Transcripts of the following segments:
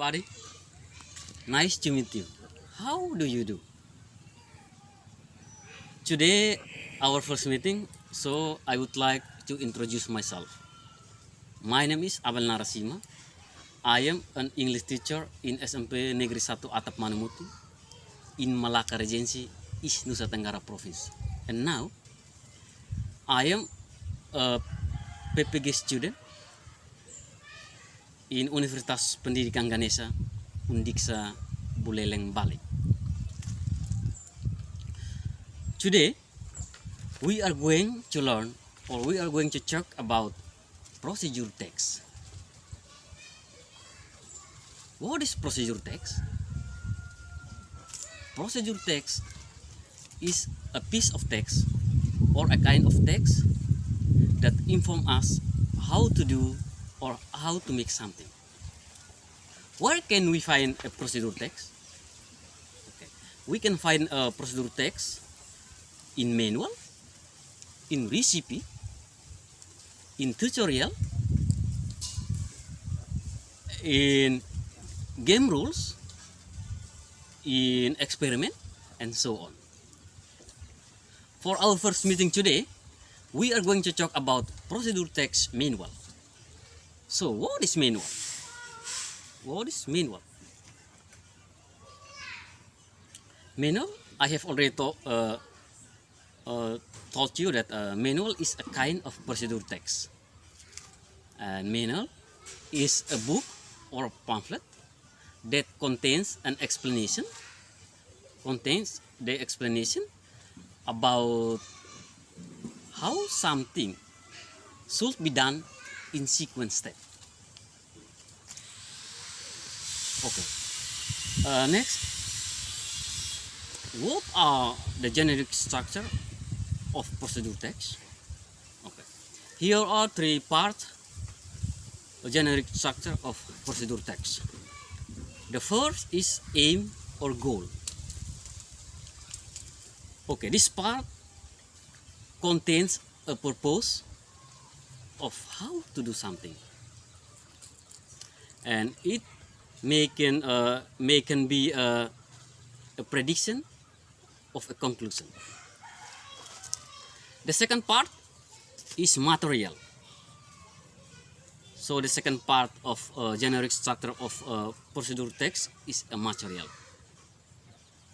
everybody. Nice to meet you. How do you do? Today, our first meeting, so I would like to introduce myself. My name is Abel Narasima. I am an English teacher in SMP Negeri 1 Atap Manumutu in Malacca Regency, East Nusa Tenggara Province. And now, I am a PPG student in Universitas Pendidikan Ganesha UNDIKSHA Buleleng, Bali. Today, we are going to learn, or we are going to talk about procedure text. What is procedure text? Procedure text is a piece of text or a kind of text that inform us how to do or how to make something. Where can we find a procedure text? Okay. We can find a procedure text in manual, in recipe, in tutorial, in game rules, in experiment, and so on. For our first meeting today, we are going to talk about procedure text manual. So what is manual? What is manual? Manual, I have already told you that manual is a kind of procedure text. And manual is a book or a pamphlet that contains the explanation about how something should be done in sequence step. Okay. Next, what are the generic structure of procedure text? Okay. Here are three parts of generic structure of procedure text. The first is aim or goal. Okay, this part contains a purpose of how to do something, and it may can be a prediction of a conclusion. The second part is material. So the second part of generic structure of procedure text is a material.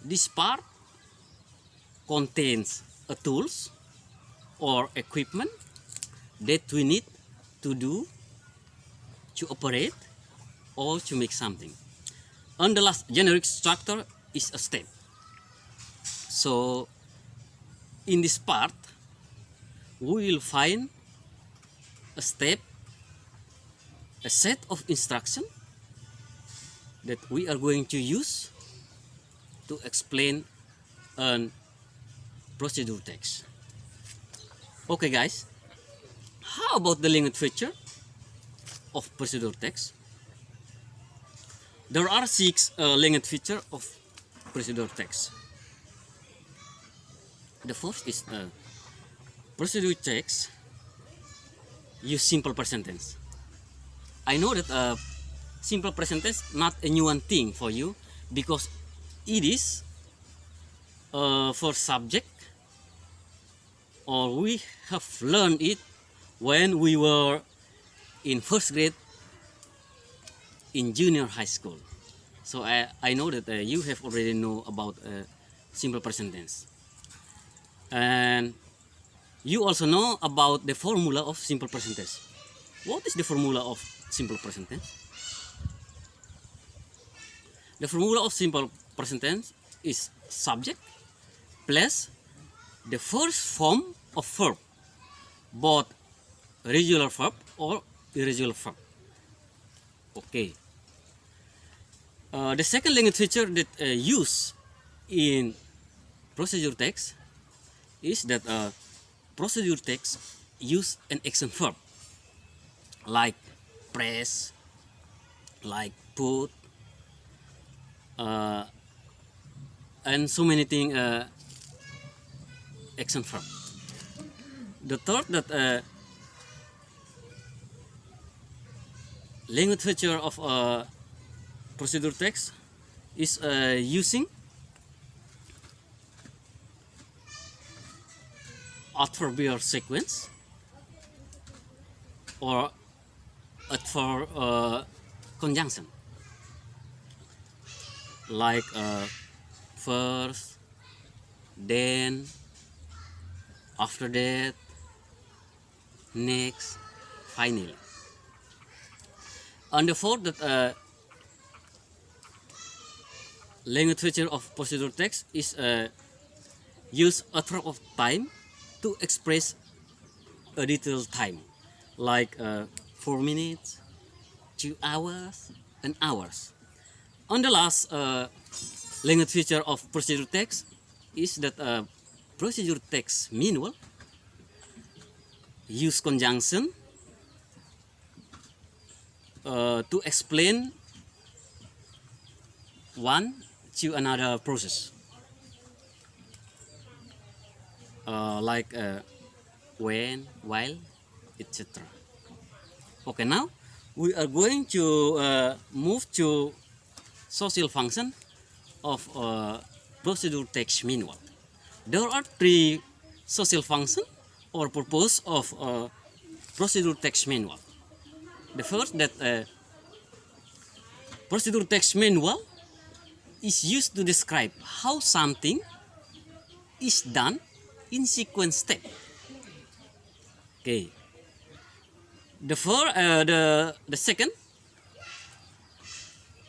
This part contains a tools or equipment that we need to do, to operate, or to make something. And the last generic structure is a step. So in this part, we will find a step, a set of instruction that we are going to use to explain a procedure text. Okay guys, how about the language feature of procedure text? There are 6 language features of procedure text. The first is procedure text use simple present tense. I know that simple present tense not a new thing for you, because it is for subject, or we have learned it when we were in first grade in junior high school. So I know that you have already know about simple present tense, and you also know about the formula of simple present tense. What is the formula of simple present tense? The formula of simple present tense is subject plus the first form of verb, both regular verb or irregular verb. Okay. The second language feature that used in procedure text is that procedure text use an action verb like press, like put, and so many things action verb. The third that language feature of procedure text is using adverbial sequence or adverb conjunction, like first, then, after that, next, finally. And the fourth that language feature of procedural text is use adverb of time to express a detailed time, like 4 minutes, 2 hours, and hours. On the last language feature of procedural text is that procedure text manual use conjunction to explain one to another process, like when, while, etc. Okay, now we are going to move to social function of procedure text manual. There are 3 social function or purpose of procedure text manual. The first, that procedure text manual is used to describe how something is done in sequence step. Okay. The second,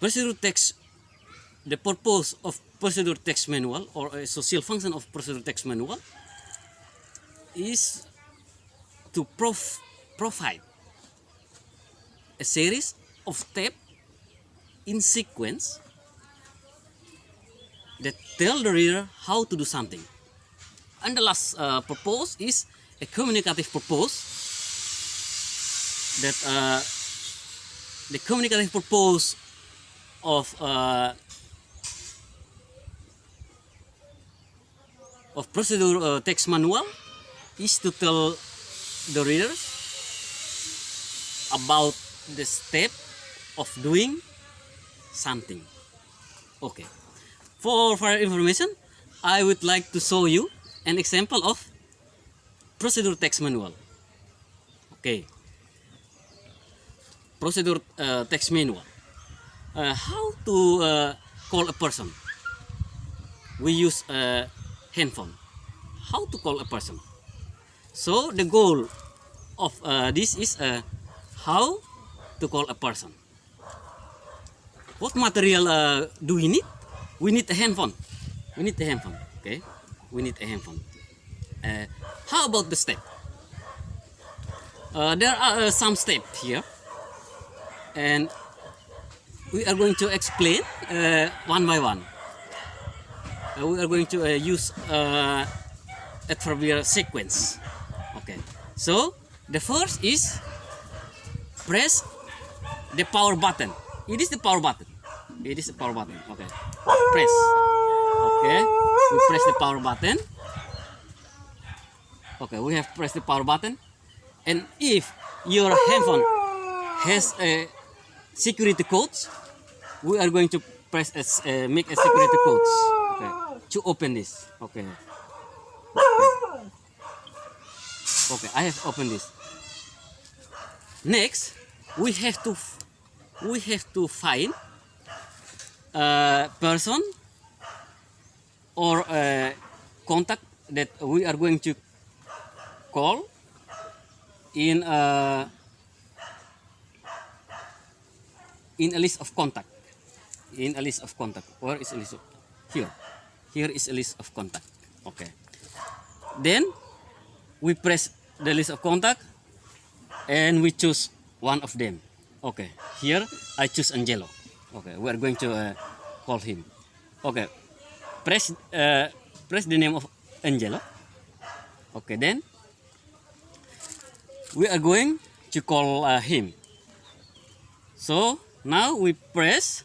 procedure text. The purpose of procedure text manual or a social function of procedure text manual is to provide a series of steps in sequence that tell the reader how to do something. And the last purpose is a communicative purpose. That the communicative purpose of procedure text manual is to tell the readers about the step of doing something. Okay. For further information, I would like to show you an example of procedure text manual. Okay. Procedure text manual. How to call a person? We use a handphone. How to call a person? So the goal of this is how to call a person. What material do we need? We need a handphone. We need a handphone. Okay, we need a handphone. How about the step? There are some steps here, and we are going to explain one by one. We are going to use adverbial sequence. Okay, so the first is press the power button. It is the power button. It is the power button. Okay, press. Okay, we press the power button. Okay, we have pressed the power button, and if your handphone has a security codes, we are going to press make a security codes. Okay, to open this. Okay. Okay, I have opened this. Next, we have to find a person or a contact that we are going to call in a list of contact. In a list of contact. Where is a list of? Here. Here is a list of contact. Okay. Then we press the list of contact and we choose one of them. Okay. Here I choose Angelo. Okay. We are going to call him. Okay. Press the name of Angelo. Okay. Then we are going to call him. So now we press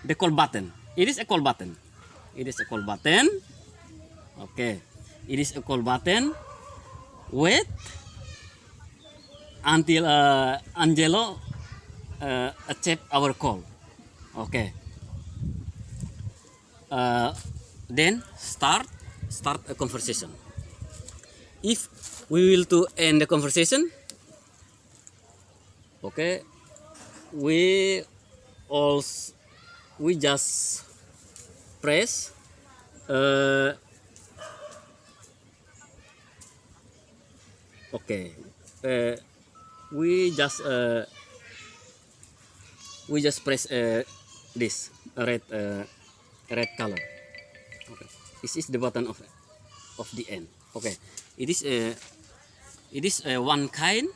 the call button. It is a call button. It is a call button. Okay. It is a call button. Wait until Angelo accept our call. Okay. Then start a conversation. If we will to end the conversation, okay, we also we just press okay, we just press this red color. Okay, this is the button of the end. Okay, it is one kind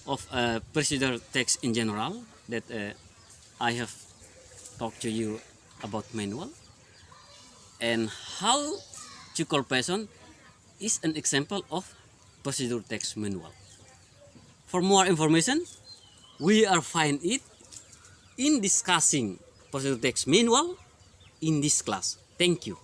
of procedure text in general that I have talked to you about manual, and how to call person is an example of procedure text manual. For more information, we are find it in discussing procedure text manual in this class. Thank you.